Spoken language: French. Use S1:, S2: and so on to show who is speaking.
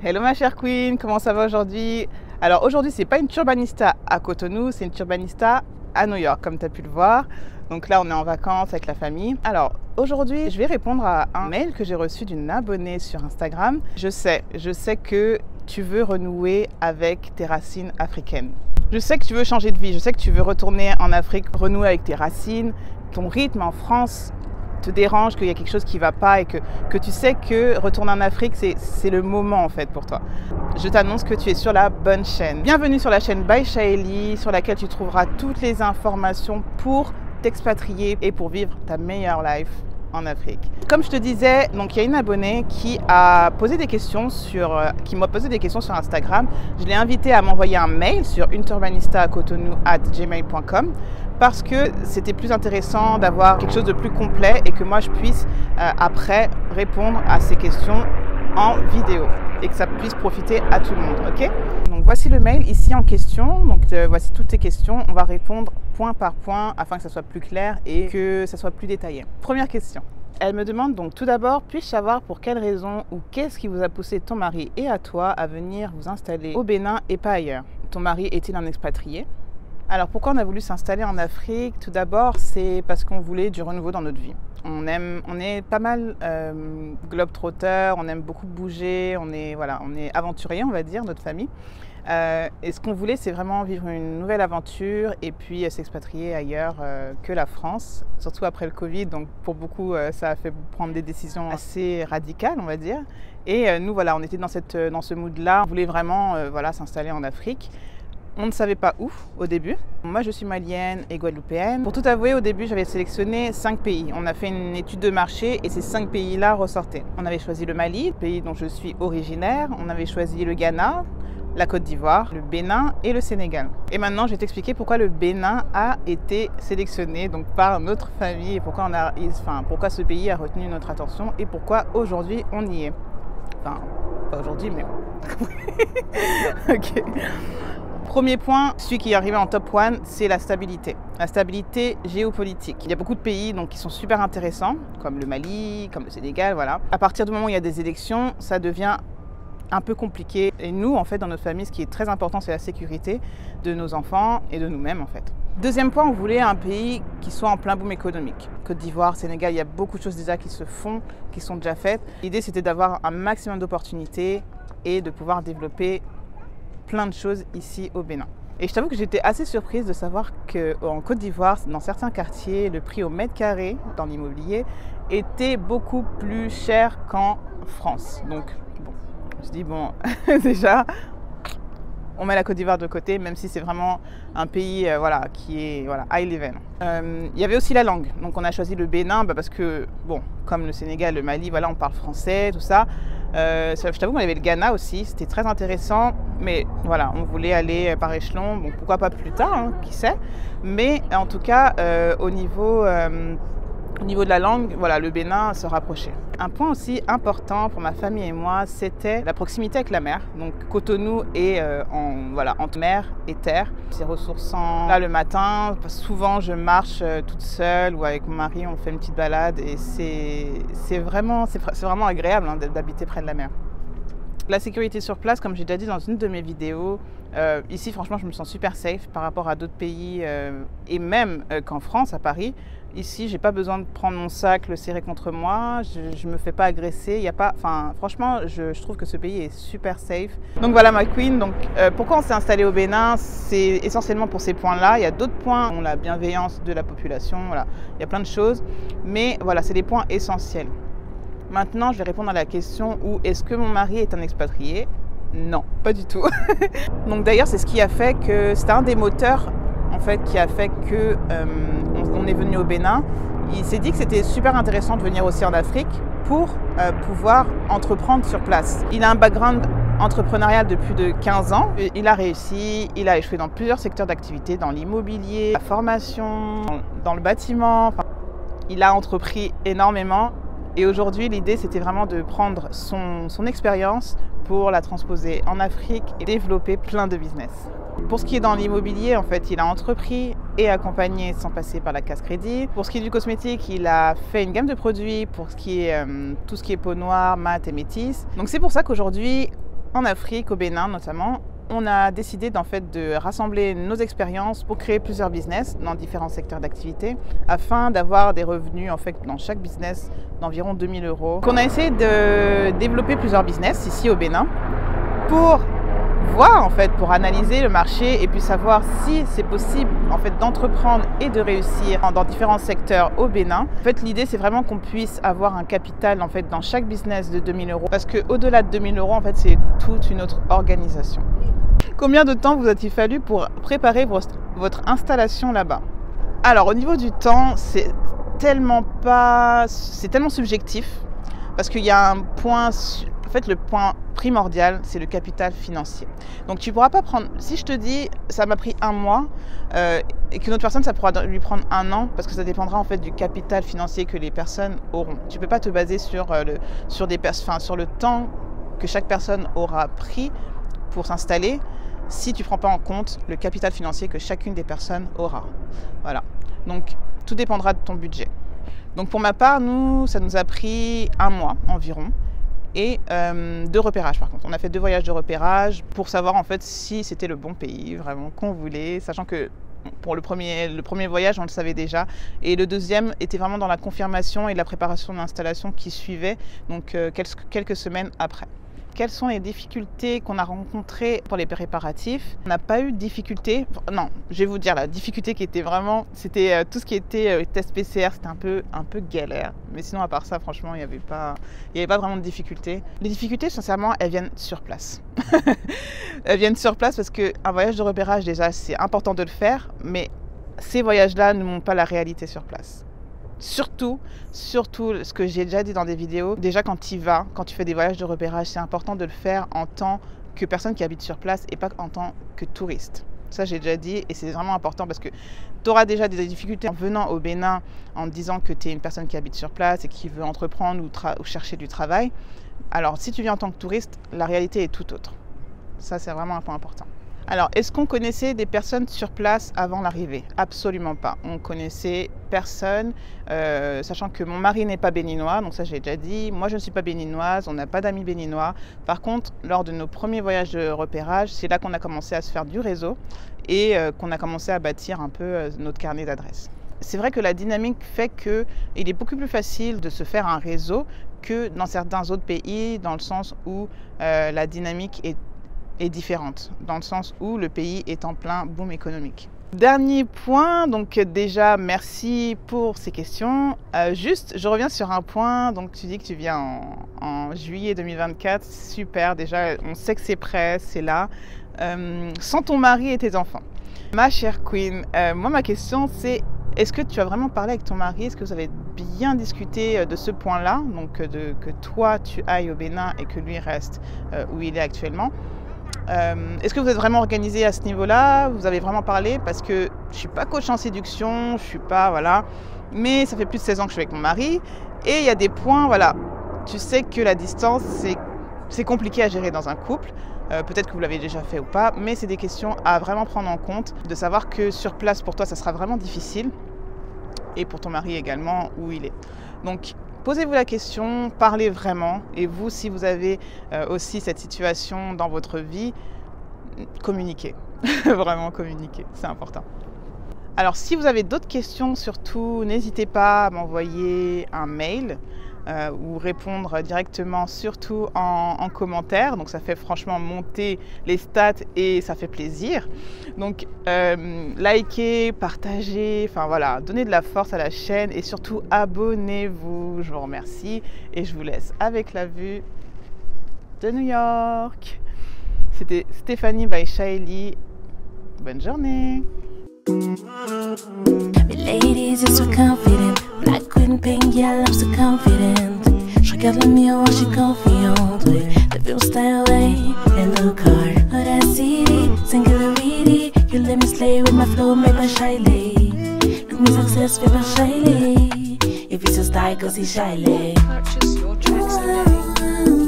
S1: Hello ma chère Queen, comment ça va aujourd'hui? Alors aujourd'hui c'est pas une Turbanista à Cotonou, c'est une Turbanista à New York comme tu as pu le voir. Donc là on est en vacances avec la famille. Alors aujourd'hui je vais répondre à un mail que j'ai reçu d'une abonnée sur Instagram. Je sais que tu veux renouer avec tes racines africaines. Je sais que tu veux changer de vie, je sais que tu veux retourner en Afrique, renouer avec tes racines. Ton rythme en France te dérange, qu'il y a quelque chose qui ne va pas et que tu sais que retourner en Afrique, c'est le moment en fait pour toi. Je t'annonce que tu es sur la bonne chaîne. Bienvenue sur la chaîne By Shaely, sur laquelle tu trouveras toutes les informations pour t'expatrier et pour vivre ta meilleure life en Afrique. Comme je te disais, donc il y a une abonnée qui m'a posé des questions sur Instagram. Je l'ai invitée à m'envoyer un mail sur unturbanista@gmail.com parce que c'était plus intéressant d'avoir quelque chose de plus complet et que moi je puisse après répondre à ces questions en vidéo et que ça puisse profiter à tout le monde, ok? Donc voici le mail ici en question, donc voici toutes tes questions, on va répondre point par point afin que ça soit plus clair et que ça soit plus détaillé. Première question. Elle me demande donc tout d'abord, puis-je savoir pour quelle raison ou qu'est-ce qui vous a poussé ton mari et à toi à venir vous installer au Bénin et pas ailleurs? Ton mari est-il un expatrié? Alors pourquoi on a voulu s'installer en Afrique? Tout d'abord, c'est parce qu'on voulait du renouveau dans notre vie. On est pas mal globe-trotter, on aime beaucoup bouger, on est aventurier, on va dire, notre famille. Et ce qu'on voulait, c'est vraiment vivre une nouvelle aventure et puis s'expatrier ailleurs que la France, surtout après le Covid. Donc pour beaucoup, ça a fait prendre des décisions assez radicales, on va dire. Et nous, voilà, on était dans ce mood-là. On voulait vraiment s'installer en Afrique. On ne savait pas où au début. Moi, je suis malienne et guadeloupéenne. Pour tout avouer, au début, j'avais sélectionné 5 pays. On a fait une étude de marché et ces 5 pays-là ressortaient. On avait choisi le Mali, le pays dont je suis originaire. On avait choisi le Ghana, la Côte d'Ivoire, le Bénin et le Sénégal. Et maintenant, je vais t'expliquer pourquoi le Bénin a été sélectionné donc par notre famille et pourquoi ce pays a retenu notre attention et pourquoi aujourd'hui on y est. Enfin, pas aujourd'hui, mais ok. Premier point, celui qui est arrivé en top 1, c'est la stabilité géopolitique. Il y a beaucoup de pays qui sont super intéressants, comme le Mali, comme le Sénégal, voilà. À partir du moment où il y a des élections, ça devient un peu compliqué. Et nous, en fait, dans notre famille, ce qui est très important, c'est la sécurité de nos enfants et de nous-mêmes, en fait. Deuxième point, on voulait un pays qui soit en plein boom économique. Côte d'Ivoire, Sénégal, il y a beaucoup de choses déjà qui se font, qui sont déjà faites. L'idée, c'était d'avoir un maximum d'opportunités et de pouvoir développer plein de choses ici au Bénin. Et je t'avoue que j'étais assez surprise de savoir qu'en Côte d'Ivoire, dans certains quartiers, le prix au mètre carré dans l'immobilier était beaucoup plus cher qu'en France. Donc, bon, je dis bon, déjà, on met la Côte d'Ivoire de côté, même si c'est vraiment un pays qui est high level. Il y avait aussi la langue. Donc on a choisi le Bénin parce que, bon, comme le Sénégal, le Mali, on parle français, tout ça. Je t'avoue qu'on avait le Ghana aussi, c'était très intéressant. Mais voilà, on voulait aller par échelon. Bon, pourquoi pas plus tard, hein, qui sait. Mais en tout cas, au niveau de la langue, le Bénin se rapprochait. Un point aussi important pour ma famille et moi, c'était la proximité avec la mer. Donc Cotonou est entre mer et terre. C'est ressourçant. Là, le matin, souvent je marche toute seule ou avec mon mari, on fait une petite balade et c'est vraiment agréable d'habiter près de la mer. La sécurité sur place, comme j'ai déjà dit dans une de mes vidéos, ici franchement je me sens super safe par rapport à d'autres pays et même qu'en France, à Paris. Ici, j'ai pas besoin de prendre mon sac, le serrer contre moi, je me fais pas agresser, franchement, je trouve que ce pays est super safe. Donc voilà ma queen, pourquoi on s'est installé au Bénin? C'est essentiellement pour ces points-là. Il y a d'autres points, la bienveillance de la population, il y a plein de choses, mais c'est les points essentiels. Maintenant, je vais répondre à la question où est-ce que mon mari est un expatrié? Non, pas du tout. Donc d'ailleurs, c'est ce qui a fait que c'était un des moteurs qui a fait que on est venu au Bénin. Il s'est dit que c'était super intéressant de venir aussi en Afrique pour pouvoir entreprendre sur place. Il a un background entrepreneurial de plus de 15 ans. Il a réussi, il a échoué dans plusieurs secteurs d'activité, dans l'immobilier, la formation, dans le bâtiment. Il a entrepris énormément. Et aujourd'hui, l'idée, c'était vraiment de prendre son expérience pour la transposer en Afrique et développer plein de business. Pour ce qui est dans l'immobilier, en fait, il a entrepris et accompagné sans passer par la case crédit. Pour ce qui est du cosmétique, il a fait une gamme de produits pour ce qui est, tout ce qui est peau noire, mat et métisse. Donc c'est pour ça qu'aujourd'hui, en Afrique, au Bénin notamment, on a décidé de rassembler nos expériences pour créer plusieurs business dans différents secteurs d'activité afin d'avoir des revenus en fait dans chaque business d'environ 2 000 €. Donc on a essayé de développer plusieurs business ici au Bénin pour voir en fait, pour analyser le marché et puis savoir si c'est possible en fait d'entreprendre et de réussir dans différents secteurs au Bénin. En fait, l'idée c'est vraiment qu'on puisse avoir un capital en fait dans chaque business de 2 000 € parce que au-delà de 2 000 € en fait c'est toute une autre organisation. Combien de temps vous a-t-il fallu pour préparer votre installation là-bas? Alors au niveau du temps, c'est tellement subjectif parce qu'il y a un point, en fait le point primordial, c'est le capital financier. Donc tu ne pourras pas prendre, si je te dis ça m'a pris 1 mois et qu'une autre personne ça pourra lui prendre 1 an parce que ça dépendra en fait du capital financier que les personnes auront. Tu ne peux pas te baser sur le temps que chaque personne aura pris pour s'installer si tu ne prends pas en compte le capital financier que chacune des personnes aura. Voilà. Donc, tout dépendra de ton budget. Donc, pour ma part, ça nous a pris 1 mois environ et 2 repérages par contre. On a fait 2 voyages de repérage pour savoir en fait si c'était le bon pays vraiment qu'on voulait, sachant que pour le premier voyage, on le savait déjà. Et le deuxième était vraiment dans la confirmation et la préparation de l'installation qui suivait, donc quelques semaines après. Quelles sont les difficultés qu'on a rencontrées pour les préparatifs? On n'a pas eu de difficultés. Non, je vais vous dire la difficulté qui était vraiment, c'était tout ce qui était test PCR, c'était un peu galère. Mais sinon, à part ça, franchement, il n'y avait pas vraiment de difficultés. Les difficultés, sincèrement, elles viennent sur place. Elles viennent sur place parce qu'un voyage de repérage, déjà, c'est important de le faire, mais ces voyages-là ne montrent pas la réalité sur place. Surtout, ce que j'ai déjà dit dans des vidéos, déjà quand tu fais des voyages de repérage, c'est important de le faire en tant que personne qui habite sur place et pas en tant que touriste. Ça, j'ai déjà dit et c'est vraiment important parce que tu auras déjà des difficultés en venant au Bénin en disant que tu es une personne qui habite sur place et qui veut entreprendre ou chercher du travail. Alors, si tu viens en tant que touriste, la réalité est tout autre. Ça, c'est vraiment un point important. Alors, est-ce qu'on connaissait des personnes sur place avant l'arrivée? Absolument pas. On connaissait personne, sachant que mon mari n'est pas béninois, donc ça j'ai déjà dit. Moi, je ne suis pas béninoise, on n'a pas d'amis béninois. Par contre, lors de nos premiers voyages de repérage, c'est là qu'on a commencé à se faire du réseau et qu'on a commencé à bâtir un peu notre carnet d'adresses. C'est vrai que la dynamique fait qu'il est beaucoup plus facile de se faire un réseau que dans certains autres pays, dans le sens où la dynamique est différente, dans le sens où le pays est en plein boom économique. Dernier point, donc déjà merci pour ces questions. Je reviens sur un point, donc tu dis que tu viens en juillet 2024, super, déjà on sait que c'est prêt, c'est là, sans ton mari et tes enfants. Ma chère Queen, moi ma question c'est, est-ce que tu as vraiment parlé avec ton mari? Est-ce que vous avez bien discuté de ce point-là, donc que toi tu ailles au Bénin et que lui reste où il est actuellement? Est-ce que vous êtes vraiment organisé à ce niveau-là? Vous avez vraiment parlé? Parce que je suis pas coach en séduction, je suis pas, voilà, mais ça fait plus de 16 ans que je suis avec mon mari et il y a des points, voilà, tu sais que la distance c'est compliqué à gérer dans un couple. Peut-être que vous l'avez déjà fait ou pas, mais c'est des questions à vraiment prendre en compte, de savoir que sur place pour toi ça sera vraiment difficile et pour ton mari également où il est. Donc posez-vous la question, parlez vraiment. Et vous, si vous avez aussi cette situation dans votre vie, communiquez. Vraiment communiquez, c'est important. Alors, si vous avez d'autres questions, surtout, n'hésitez pas à m'envoyer un mail ou répondre directement, surtout en commentaire. Donc, ça fait franchement monter les stats et ça fait plaisir. Donc, likez, partagez, enfin voilà, donnez de la force à la chaîne et surtout abonnez-vous. Je vous remercie et je vous laisse avec la vue de New York. C'était Stéphanie by Shaili. Bonne journée.
S2: Ladies, you're so confident. Black queen, pink, yeah, I'm so confident. Je regarde le miroir, je suis confiante. The real style, and look hard. Audacity, singularity. You let me slay with my flow made by Shaili. Look me success made by Shaili. If it's your style, go see Shaili.
S3: Purchase your tracks today.